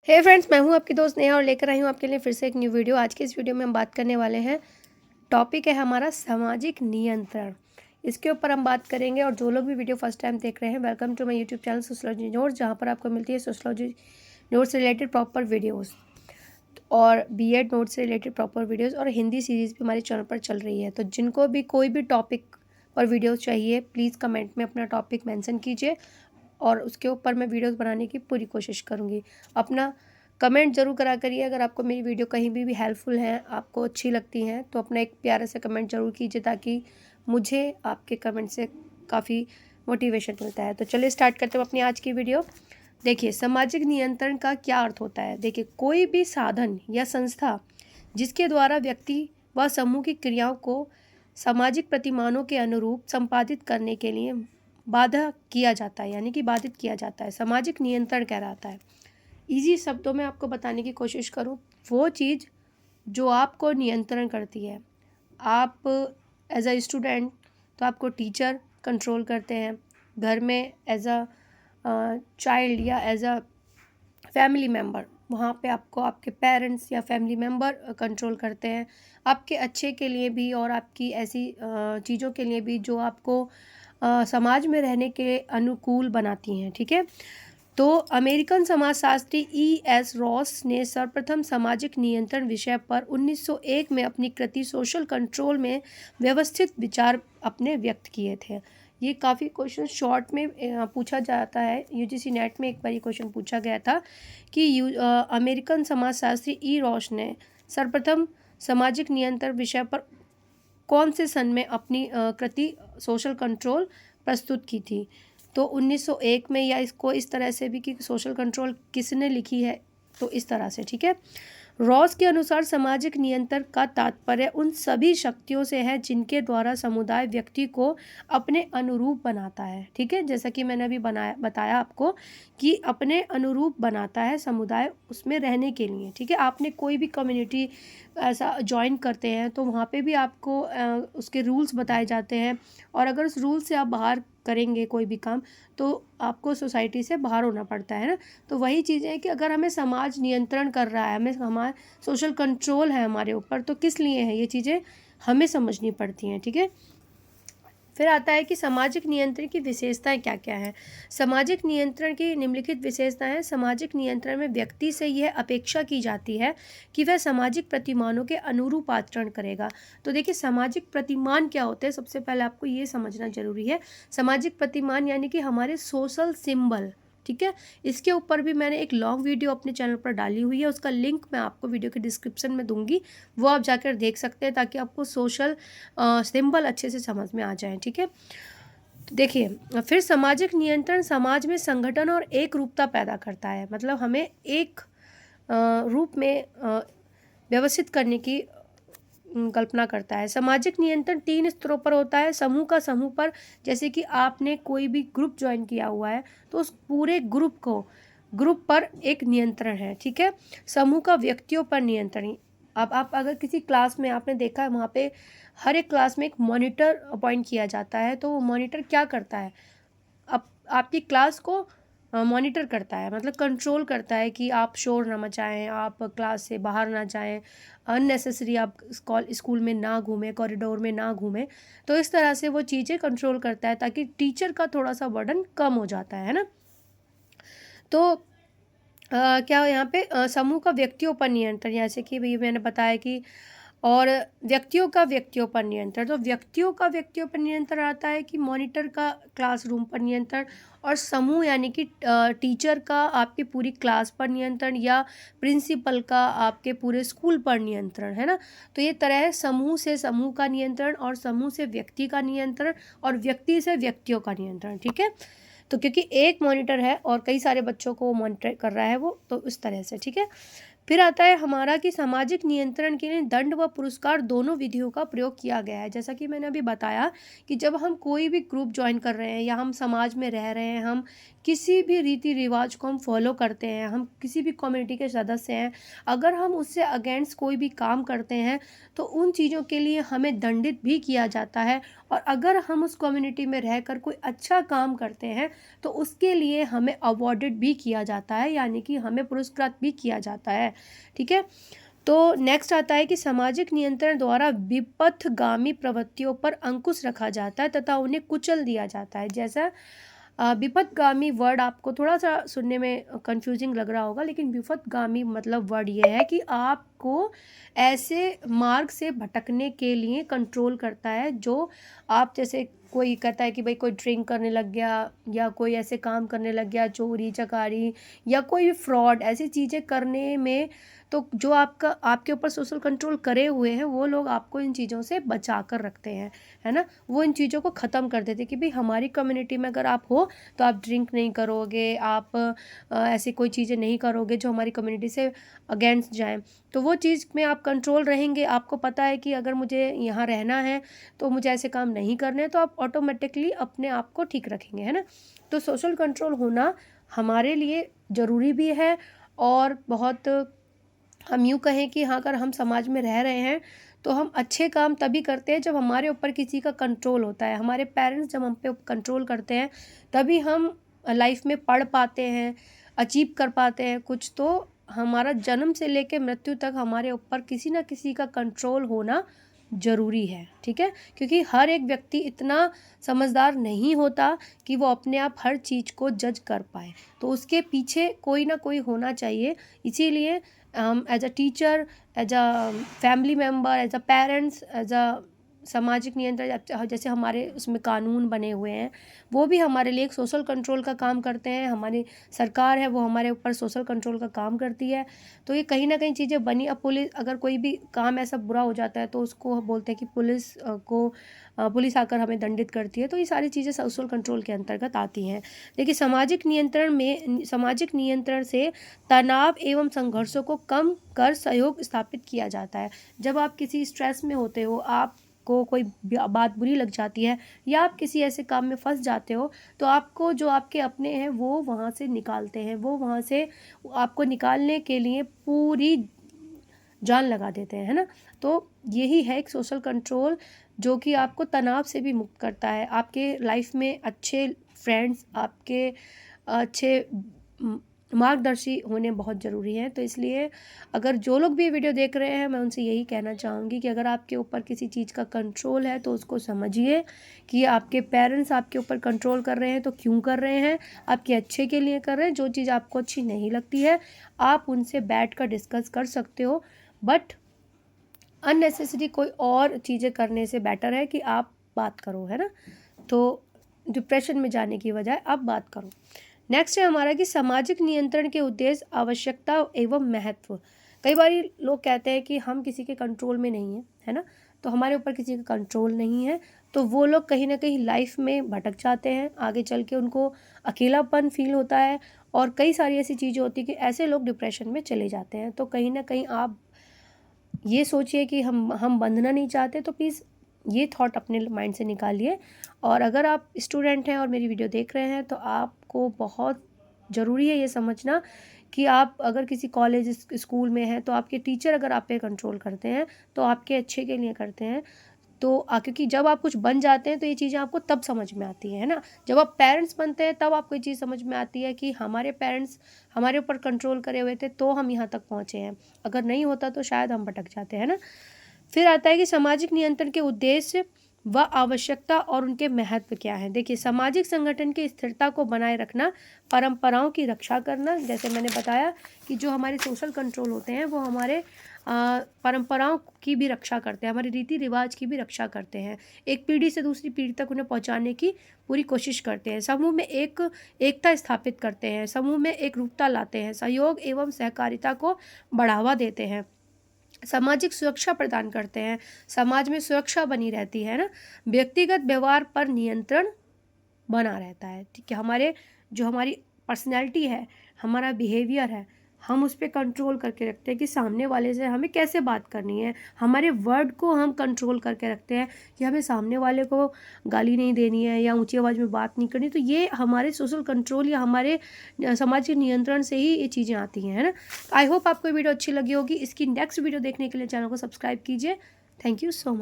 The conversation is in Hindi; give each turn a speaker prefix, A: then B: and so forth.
A: हे फ्रेंड्स, मैं हूं आपकी दोस्त नेहा और लेकर आई हूं आपके लिए फिर से एक न्यू वीडियो। आज के इस वीडियो में हम बात करने वाले हैं, टॉपिक है हमारा सामाजिक नियंत्रण। इसके ऊपर हम बात करेंगे। और जो लोग भी वीडियो फर्स्ट टाइम देख रहे हैं, welcome to my YouTube channel sociology notes, जहां पर आपको मिलती है सोशलॉजी नोट्स से रिलेटेड प्रॉपर वीडियोज़ और बीएड नोट्स से रिलेटेड प्रॉपर वीडियोज़ और हिंदी सीरीज़ भी हमारे चैनल पर चल रही है। तो जिनको भी कोई भी टॉपिक पर वीडियो चाहिए, प्लीज़ कमेंट में अपना टॉपिक मेंशन कीजिए और उसके ऊपर मैं वीडियोस बनाने की पूरी कोशिश करूँगी। अपना कमेंट ज़रूर करा करिए। अगर आपको मेरी वीडियो कहीं भी हेल्पफुल है, आपको अच्छी लगती हैं, तो अपना एक प्यारा सा कमेंट ज़रूर कीजिए, ताकि मुझे आपके कमेंट से काफ़ी मोटिवेशन मिलता है। तो चलिए स्टार्ट करते हैं अपनी आज की वीडियो। देखिए, सामाजिक नियंत्रण का क्या अर्थ होता है। देखिए, कोई भी साधन या संस्था जिसके द्वारा व्यक्ति व समूह की क्रियाओं को सामाजिक प्रतिमानों के अनुरूप संपादित करने के लिए बाधा किया जाता है, यानी कि बाधित किया जाता है, सामाजिक नियंत्रण कहलाता है। इजी शब्दों में आपको बताने की कोशिश करूँ, वो चीज़ जो आपको नियंत्रण करती है। आप एज अ स्टूडेंट, तो आपको टीचर कंट्रोल करते हैं। घर में एज अ चाइल्ड या एज अ फैमिली मेम्बर, वहाँ पे आपको आपके पेरेंट्स या फैमिली मेम्बर कंट्रोल करते हैं, आपके अच्छे के लिए भी और आपकी ऐसी चीज़ों के लिए भी जो आपको समाज में रहने के अनुकूल बनाती हैं। ठीक है। तो अमेरिकन समाजशास्त्री E.S. रॉस ने सर्वप्रथम सामाजिक नियंत्रण विषय पर 1901 में अपनी कृति सोशल कंट्रोल में व्यवस्थित विचार अपने व्यक्त किए थे। ये काफ़ी क्वेश्चन शॉर्ट में पूछा जाता है। यूजीसी नेट में एक बार ये क्वेश्चन पूछा गया था कि अमेरिकन समाजशास्त्री रॉस ने सर्वप्रथम सामाजिक नियंत्रण विषय पर कौन से सन में अपनी कृति सोशल कंट्रोल प्रस्तुत की थी। तो 1901 में, या इसको इस तरह से भी कि सोशल कंट्रोल किसने लिखी है, तो इस तरह से। ठीक है। रॉस के अनुसार सामाजिक नियंत्रण का तात्पर्य उन सभी शक्तियों से है जिनके द्वारा समुदाय व्यक्ति को अपने अनुरूप बनाता है। ठीक है। जैसा कि मैंने अभी बताया आपको कि अपने अनुरूप बनाता है समुदाय उसमें रहने के लिए। ठीक है। आपने कोई भी कम्युनिटी ऐसा ज्वाइन करते हैं तो वहाँ पे भी आपको उसके रूल्स बताए जाते हैं, और अगर उस रूल से आप बाहर करेंगे कोई भी काम, तो आपको सोसाइटी से बाहर होना पड़ता है ना। तो वही चीज़ है कि अगर हमें समाज नियंत्रण कर रहा है, हमें हमारा सोशल कंट्रोल है हमारे ऊपर, तो किस लिए है ये चीज़ें हमें समझनी पड़ती हैं। ठीक है। फिर आता है कि सामाजिक नियंत्रण की विशेषताएं क्या क्या हैं। सामाजिक नियंत्रण की निम्नलिखित विशेषताएं हैं। सामाजिक नियंत्रण में व्यक्ति से यह अपेक्षा की जाती है कि वह सामाजिक प्रतिमानों के अनुरूप आचरण करेगा। तो देखिए, सामाजिक प्रतिमान क्या होते हैं, सबसे पहले आपको ये समझना जरूरी है। सामाजिक प्रतिमान यानी कि हमारे सोशल सिंबल। ठीक है। इसके ऊपर भी मैंने एक लॉन्ग वीडियो अपने चैनल पर डाली हुई है, उसका लिंक मैं आपको वीडियो के डिस्क्रिप्शन में दूंगी, वो आप जाकर देख सकते हैं, ताकि आपको सोशल सिंबल अच्छे से समझ में आ जाए। ठीक है। तो देखिए, फिर सामाजिक नियंत्रण समाज में संगठन और एक रूपता पैदा करता है। मतलब हमें एक रूप में व्यवस्थित करने की कल्पना करता है। सामाजिक नियंत्रण 3 स्तरों पर होता है। समूह का समूह पर, जैसे कि आपने कोई भी ग्रुप ज्वाइन किया हुआ है, तो उस पूरे ग्रुप पर एक नियंत्रण है। ठीक है। समूह का व्यक्तियों पर नियंत्रण। अब आप अगर किसी क्लास में आपने देखा है, वहाँ पे हर एक क्लास में एक मॉनिटर अपॉइंट किया जाता है। तो वो मॉनिटर क्या करता है, आपकी क्लास को मॉनिटर करता है, मतलब कंट्रोल करता है कि आप शोर ना मचाएं, आप क्लास से बाहर ना जाएं, अननेसेसरी आप स्कूल में ना घूमें, कॉरिडोर में ना घूमें। तो इस तरह से वो चीज़ें कंट्रोल करता है, ताकि टीचर का थोड़ा सा बर्डन कम हो जाता है ना। तो क्या यहाँ पे समूह का व्यक्तियों पर नियंत्रण, जैसे कि भई मैंने बताया कि, और व्यक्तियों का व्यक्तियों पर नियंत्रण। तो व्यक्तियों का व्यक्तियों पर नियंत्रण आता है कि मॉनिटर का क्लासरूम पर नियंत्रण, और समूह यानी कि टीचर का आपकी पूरी क्लास पर नियंत्रण, या प्रिंसिपल का आपके पूरे स्कूल पर नियंत्रण, है ना। तो ये तरह है, समूह से समूह का नियंत्रण, और समूह से व्यक्ति का नियंत्रण, और व्यक्ति से व्यक्तियों का नियंत्रण। ठीक है। तो क्योंकि एक मॉनिटर है और कई सारे बच्चों को मॉनिटर कर रहा है वो, तो इस तरह से। ठीक है। फिर आता है हमारा कि सामाजिक नियंत्रण के लिए दंड व पुरस्कार दोनों विधियों का प्रयोग किया गया है। जैसा कि मैंने अभी बताया कि जब हम कोई भी ग्रुप ज्वाइन कर रहे हैं, या हम समाज में रह रहे हैं, हम किसी भी रीति रिवाज को हम फॉलो करते हैं, हम किसी भी कम्युनिटी के सदस्य हैं, अगर हम उससे अगेंस्ट कोई भी काम करते हैं तो उन चीज़ों के लिए हमें दंडित भी किया जाता है। और अगर हम उस कम्युनिटी में रहकर कोई अच्छा काम करते हैं तो उसके लिए हमें अवॉर्डेड भी किया जाता है, यानी कि हमें पुरस्कृत भी किया जाता है। ठीक है। तो नेक्स्ट आता है कि सामाजिक नियंत्रण द्वारा विपथगामी प्रवृत्तियों पर अंकुश रखा जाता है तथा उन्हें कुचल दिया जाता है। जैसा विपथगामी वर्ड आपको थोड़ा सा सुनने में कंफ्यूजिंग लग रहा होगा, लेकिन विपथगामी मतलब वर्ड ये है कि आपको ऐसे मार्ग से भटकने के लिए कंट्रोल करता है जो आप, जैसे कोई कहता है कि भाई कोई ड्रिंक करने लग गया या कोई ऐसे काम करने लग गया, चोरी चकारी या कोई फ्रॉड, ऐसी चीज़ें करने में, तो जो आपके ऊपर सोशल कंट्रोल करे हुए हैं वो लोग आपको इन चीज़ों से बचा कर रखते हैं, है ना। वो इन चीज़ों को ख़त्म कर देते कि भाई हमारी कम्युनिटी में अगर आप हो तो आप ड्रिंक नहीं करोगे, आप ऐसी कोई चीज़ें नहीं करोगे जो हमारी कम्युनिटी से अगेंस्ट जाएं। तो वो चीज़ में आप कंट्रोल रहेंगे, आपको पता है कि अगर मुझे यहाँ रहना है तो मुझे ऐसे काम नहीं करने हैं, तो आप ऑटोमेटिकली अपने आप को ठीक रखेंगे, है ना। तो सोशल कंट्रोल होना हमारे लिए ज़रूरी भी है। और बहुत, हम यूँ कहें कि हाँ, अगर हम समाज में रह रहे हैं तो हम अच्छे काम तभी करते हैं जब हमारे ऊपर किसी का कंट्रोल होता है। हमारे पेरेंट्स जब हम पे कंट्रोल करते हैं तभी हम लाइफ में पढ़ पाते हैं, अचीव कर पाते हैं कुछ। तो हमारा जन्म से लेकर मृत्यु तक हमारे ऊपर किसी ना किसी का कंट्रोल होना ज़रूरी है। ठीक है। क्योंकि हर एक व्यक्ति इतना समझदार नहीं होता कि वो अपने आप हर चीज़ को जज कर पाए, तो उसके पीछे कोई ना कोई होना चाहिए। इसीलिए as a teacher, as a family member, as a parents, as a सामाजिक नियंत्रण, जैसे हमारे उसमें कानून बने हुए हैं वो भी हमारे लिए एक सोशल कंट्रोल का काम करते हैं। हमारी सरकार है वो हमारे ऊपर सोशल कंट्रोल का काम करती है। तो ये कहीं ना कहीं चीज़ें बनी। अब पुलिस, अगर कोई भी काम ऐसा बुरा हो जाता है तो उसको बोलते हैं कि पुलिस आकर हमें दंडित करती है। तो ये सारी चीज़ें सोशल कंट्रोल के अंतर्गत आती हैं। देखिए, सामाजिक नियंत्रण से तनाव एवं संघर्षों को कम कर सहयोग स्थापित किया जाता है। जब आप किसी स्ट्रेस में होते हो, आपको कोई बात बुरी लग जाती है या आप किसी ऐसे काम में फंस जाते हो, तो आपको जो आपके अपने हैं वो वहाँ से निकालते हैं, वो वहाँ से आपको निकालने के लिए पूरी जान लगा देते हैं, है ना। तो यही है एक सोशल कंट्रोल जो कि आपको तनाव से भी मुक्त करता है। आपके लाइफ में अच्छे फ्रेंड्स, आपके अच्छे मार्गदर्शी होने बहुत ज़रूरी हैं। तो इसलिए अगर जो लोग भी ये वीडियो देख रहे हैं, मैं उनसे यही कहना चाहूँगी कि अगर आपके ऊपर किसी चीज़ का कंट्रोल है तो उसको समझिए कि आपके पेरेंट्स आपके ऊपर कंट्रोल कर रहे हैं तो क्यों कर रहे हैं, आपके अच्छे के लिए कर रहे हैं। जो चीज़ आपको अच्छी नहीं लगती है आप उनसे बैठ कर डिस्कस कर सकते हो, बट अननेसेसरी कोई और चीज़ें करने से बेटर है कि आप बात करो, है ना। तो डिप्रेशन में जाने की बजाय आप बात करो। नेक्स्ट है हमारा कि सामाजिक नियंत्रण के उद्देश्य, आवश्यकता एवं महत्व। कई बार लोग कहते हैं कि हम किसी के कंट्रोल में नहीं हैं, है ना। तो हमारे ऊपर किसी का कंट्रोल नहीं है तो वो लोग कहीं ना कहीं लाइफ में भटक जाते हैं, आगे चल के उनको अकेलापन फील होता है और कई सारी ऐसी चीज़ें होती है कि ऐसे लोग डिप्रेशन में चले जाते हैं। तो कहीं ना कहीं आप ये सोचिए कि हम बंधना नहीं चाहते, तो प्लीज़ ये थॉट अपने माइंड से निकालिए। और अगर आप स्टूडेंट हैं और मेरी वीडियो देख रहे हैं तो आपको बहुत ज़रूरी है ये समझना कि आप अगर किसी कॉलेज स्कूल में हैं तो आपके टीचर अगर आप पे कंट्रोल करते हैं तो आपके अच्छे के लिए करते हैं। तो क्योंकि जब आप कुछ बन जाते हैं तो ये चीज़ें आपको तब समझ में आती है ना। जब आप पेरेंट्स बनते हैं तब आपको ये चीज़ समझ में आती है कि हमारे पेरेंट्स हमारे ऊपर कंट्रोल करे हुए थे तो हम यहाँ तक पहुँचे हैं, अगर नहीं होता तो शायद हम भटक जाते हैं ना। फिर आता है कि सामाजिक नियंत्रण के उद्देश्य व आवश्यकता और उनके महत्व क्या हैं। देखिए, सामाजिक संगठन की स्थिरता को बनाए रखना, परंपराओं की रक्षा करना, जैसे मैंने बताया कि जो हमारे सोशल कंट्रोल होते हैं वो हमारे परंपराओं की भी रक्षा करते हैं, हमारे रीति रिवाज की भी रक्षा करते हैं, एक पीढ़ी से दूसरी पीढ़ी तक उन्हें पहुंचाने की पूरी कोशिश करते हैं, समूह में एकता स्थापित करते हैं, समूह में एक रूपता लाते हैं, सहयोग एवं सहकारिता को बढ़ावा देते हैं, सामाजिक सुरक्षा प्रदान करते हैं, समाज में सुरक्षा बनी रहती है ना, व्यक्तिगत व्यवहार पर नियंत्रण बना रहता है। ठीक है, हमारी पर्सनैलिटी है, हमारा बिहेवियर है, हम उस पर कंट्रोल करके रखते हैं कि सामने वाले से हमें कैसे बात करनी है, हमारे वर्ड को हम कंट्रोल करके रखते हैं कि हमें सामने वाले को गाली नहीं देनी है या ऊंची आवाज़ में बात नहीं करनी। तो ये हमारे सोशल कंट्रोल या हमारे सामाजिक नियंत्रण से ही ये चीज़ें आती हैं, है ना। आई होप आपको वीडियो अच्छी लगी होगी। इसकी नेक्स्ट वीडियो देखने के लिए चैनल को सब्सक्राइब कीजिए। Thank you so much.